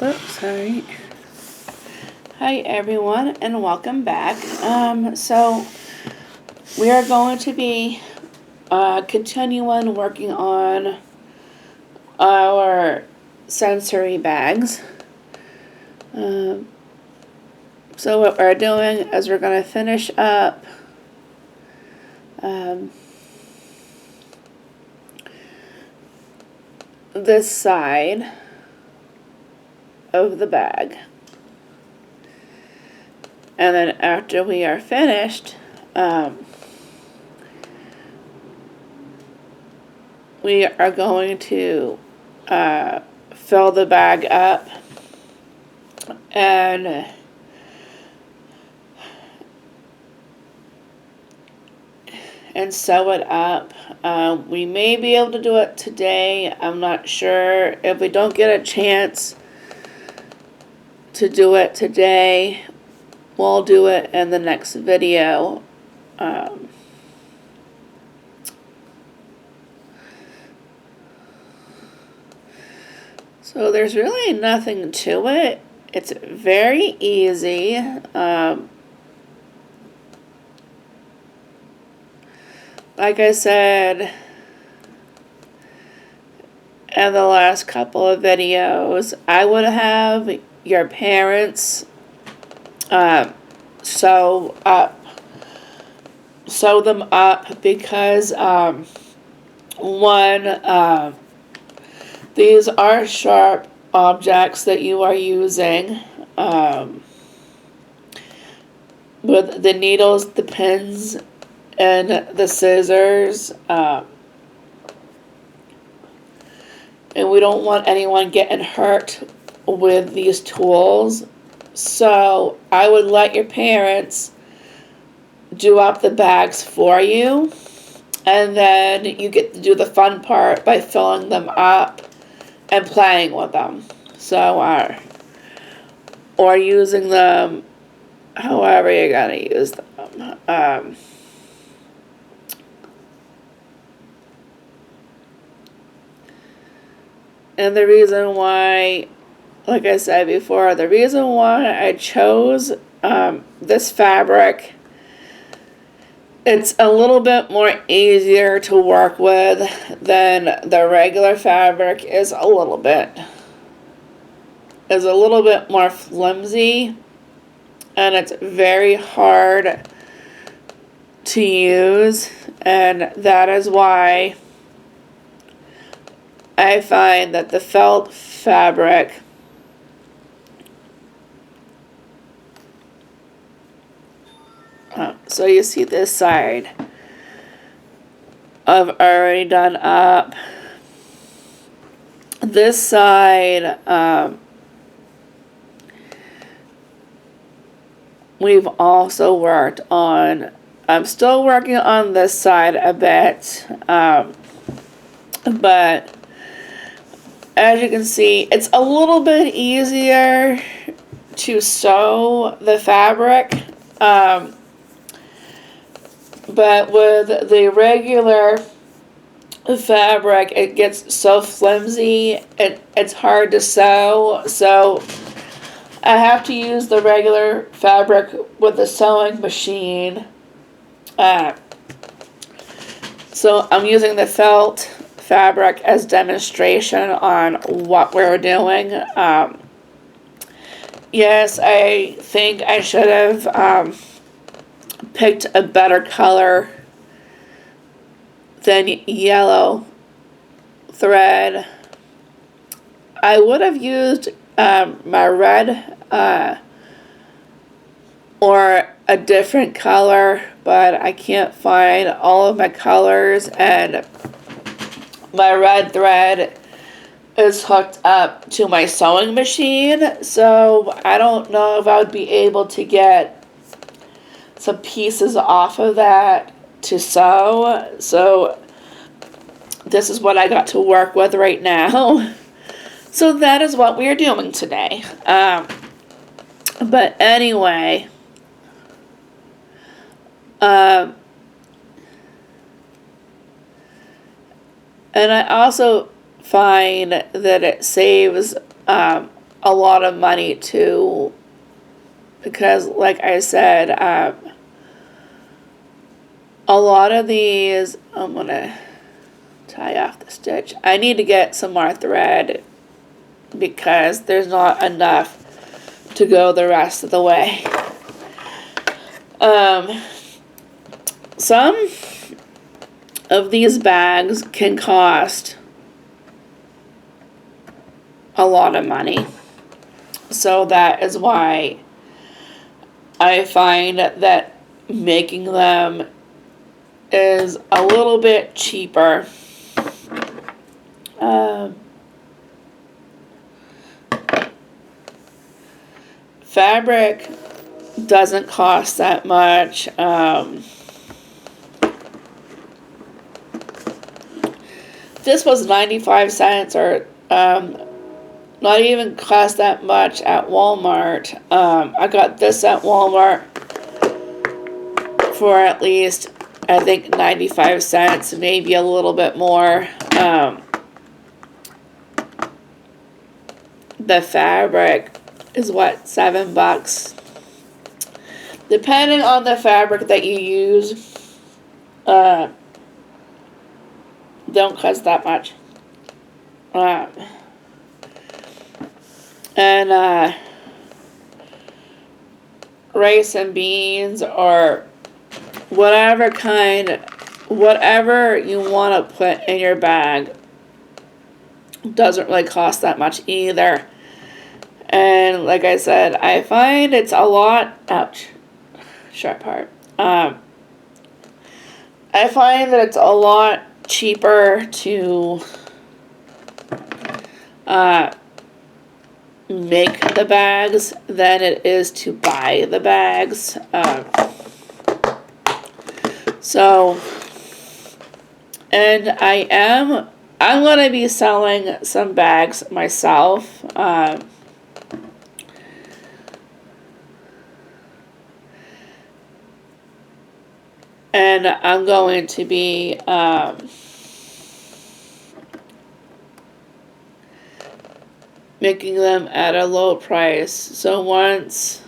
Oops, sorry. Hi everyone and welcome back. So we are going to be continuing working on our sensory bags. So what we're doing is we're going to finish up this side of the bag. And then after we are finished, we are going to fill the bag up and sew it up. We may be able to do it today. I'm not sure. If we don't get a chance to do it today, we'll do it in the next video. So there's really nothing to it. It's very easy. Like I said in the last couple of videos, I would have your parents sew them up because one, these are sharp objects that you are using with the needles, the pins, and the scissors, and we don't want anyone getting hurt with these tools. So I would let your parents do up the bags for you, and then you get to do the fun part by filling them up and playing with them. So or using them however you're gonna use them. And the reason why, like I said before, the reason why I chose this fabric, it's a little bit more easier to work with than the regular fabric is a little bit more flimsy, and it's very hard to use, and that is why I find that the felt fabric so you see this side I've already done up. This side we've also worked on. I'm still working on this side a bit, but as you can see, it's a little bit easier to sew the fabric, but with the regular fabric, it gets so flimsy, it's hard to sew, so I have to use the regular fabric with the sewing machine. So I'm using the felt fabric as demonstration on what we're doing. Yes, I think I should have picked a better color than yellow thread. I would have used my red or a different color, but I can't find all of my colors, and my red thread is hooked up to my sewing machine, so I don't know if I would be able to get some pieces off of that to sew. So this is what I got to work with right now. So that is what we are doing today. But anyway, and I also find that it saves a lot of money too, because like I said, a lot of these, I'm gonna tie off the stitch. I need to get some more thread because there's not enough to go the rest of the way. Some of these bags can cost a lot of money. So that is why I find that making them is a little bit cheaper. Fabric doesn't cost that much. This was 95 cents, or not even cost that much at Walmart. I got this at Walmart for at least, I think, 95 cents, maybe a little bit more. The fabric is what, $7? Depending on the fabric that you use, don't cost that much. And rice and beans, or whatever you want to put in your bag, doesn't really cost that much either. And like I said, I find it's a lot, ouch, sharp part. I find that it's a lot cheaper to make the bags than it is to buy the bags. And I'm going to be selling some bags myself. And I'm going to be making them at a low price. So once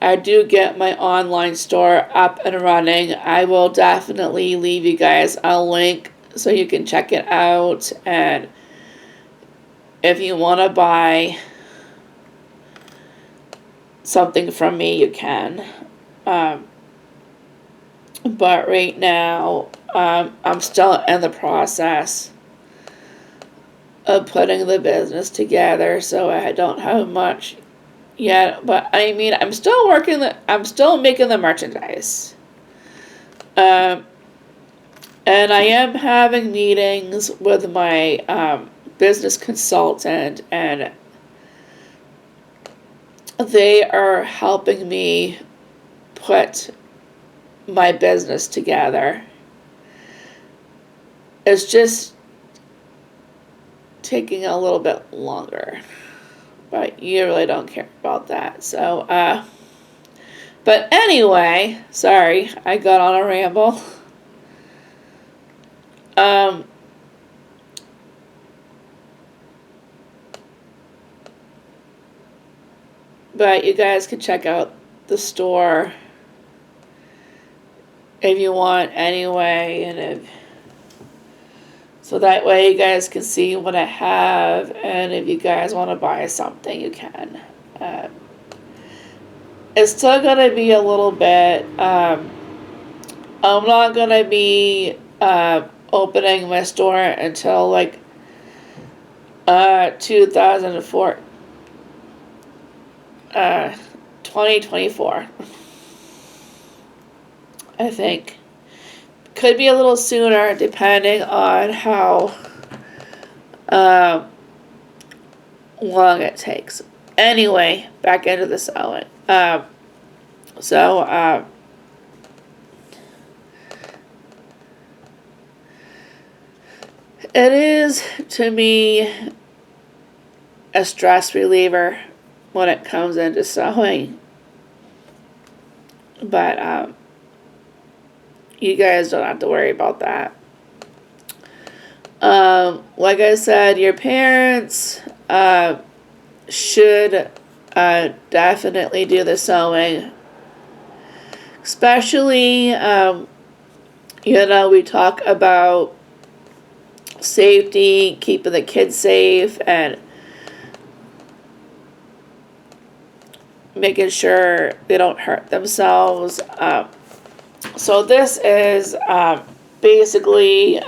I do get my online store up and running, I will definitely leave you guys a link so you can check it out. And if you want to buy something from me, you can. But right now, I'm still in the process of putting the business together, so I don't have much yet. But I mean, I'm still making the merchandise. And I am having meetings with my business consultant, and they are helping me put my business together. It's just taking a little bit longer, but you really don't care about that. So, but anyway, sorry, I got on a ramble. But you guys can check out the store if you want anyway, and so that way you guys can see what I have, and if you guys want to buy something, you can. It's still going to be a little bit, I'm not going to be opening my store until like 2024. 2024, I think. Could be a little sooner depending on how long it takes. Anyway, back into the sewing. It is, to me, a stress reliever when it comes into sewing. But you guys don't have to worry about that. Like I said, your parents should definitely do the sewing. Especially, we talk about safety, keeping the kids safe, and making sure they don't hurt themselves. So this is basically,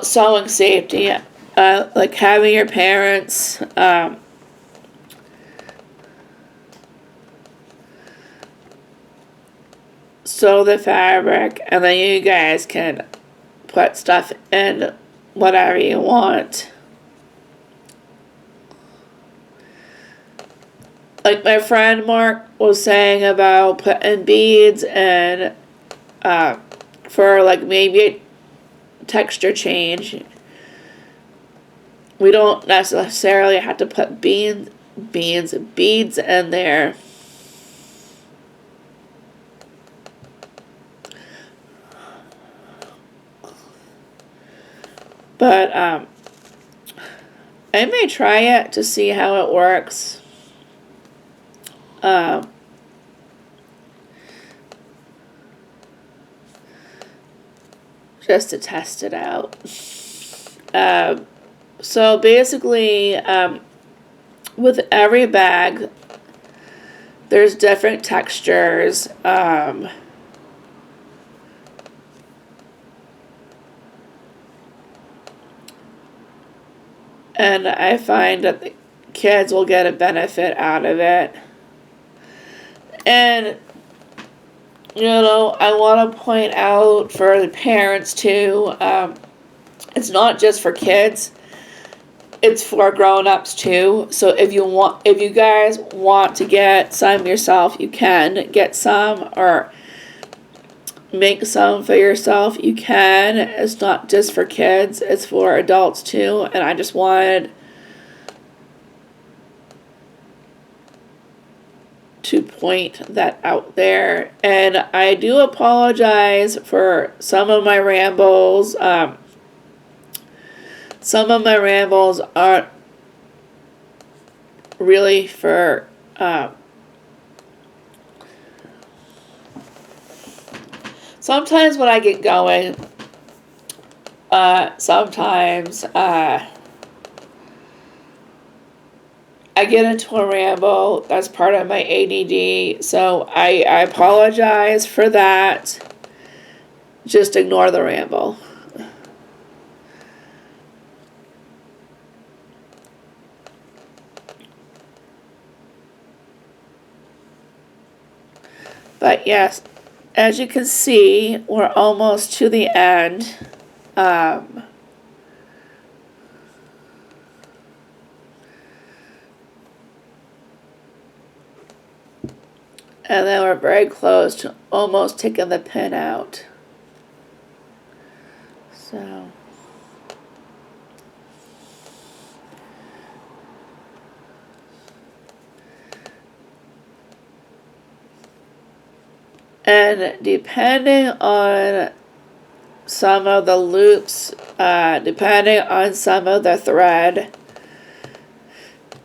sewing safety, like having your parents sew the fabric, and then you guys can put stuff in whatever you want. Like my friend Mark was saying about putting beads in for like maybe a texture change. We don't necessarily have to put beads in there. But I may try it to see how it works. Just to test it out. So basically, with every bag, there's different textures. And I find that the kids will get a benefit out of it. And, I want to point out for the parents too, it's not just for kids, it's for grown-ups too. So if you guys want to get some yourself, you can get some, or make some for yourself, you can. It's not just for kids, it's for adults too. And I just wanted to point that out there. And I do apologize for some of my rambles. Some of my rambles aren't really for sometimes when I get going, sometimes I get into a ramble. That's part of my ADD. So I apologize for that. Just ignore the ramble. But yes, as you can see, we're almost to the end. And then we're very close to almost taking the pin out. So. And depending on some of the loops, depending on some of the thread,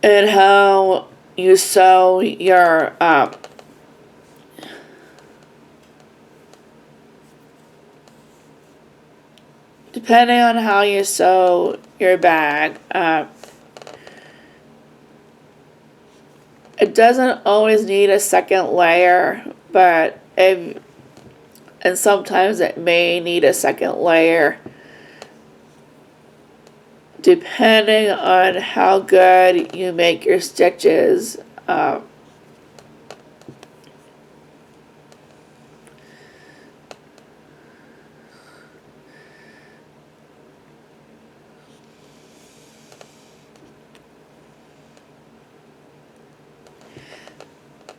and how you sew your depending on how you sew your bag, it doesn't always need a second layer, but and sometimes it may need a second layer depending on how good you make your stitches.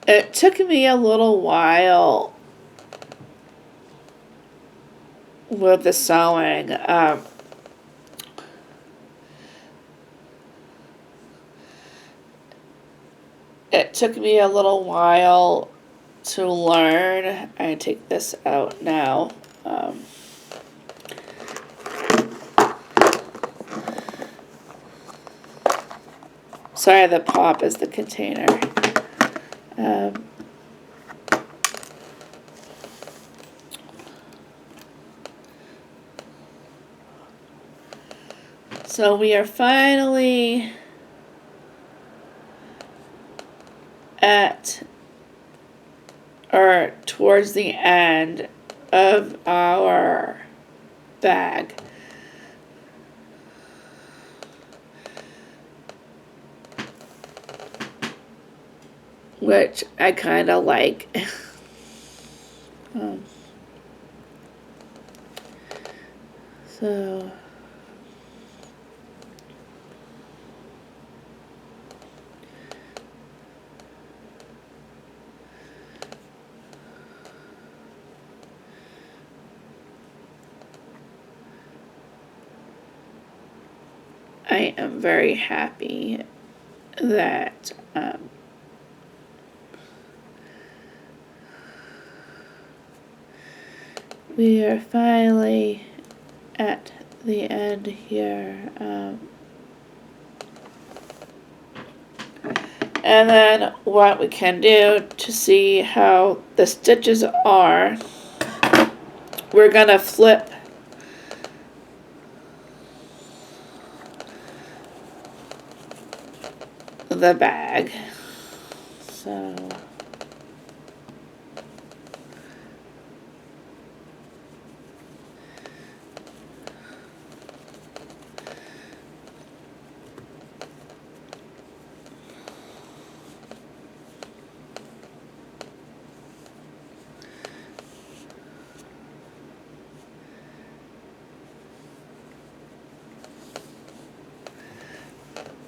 It took me a little while with the sewing. It took me a little while to learn. I take this out now. Sorry, the pop is the container. So we are finally at, or towards the end of our bag. Which I kind of like. So I am very happy that we are finally at the end here. And then what we can do to see how the stitches are, we're gonna flip the bag. So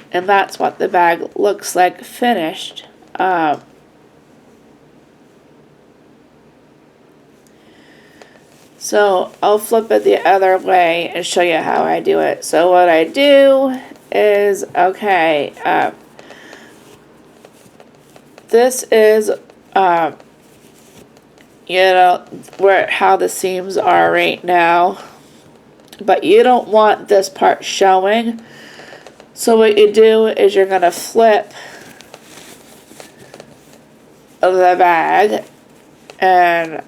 and that's what the bag looks like finished. So I'll flip it the other way and show you how I do it. So what I do is, okay, this is, you know, how the seams are right now, but you don't want this part showing. So what you do is you're gonna flip the bag and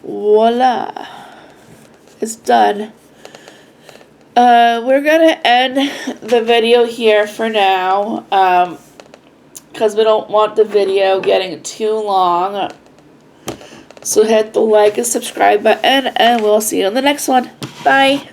voila, it's done. We're gonna end the video here for now, because we don't want the video getting too long. So hit the like and subscribe button, and we'll see you in the next one. Bye.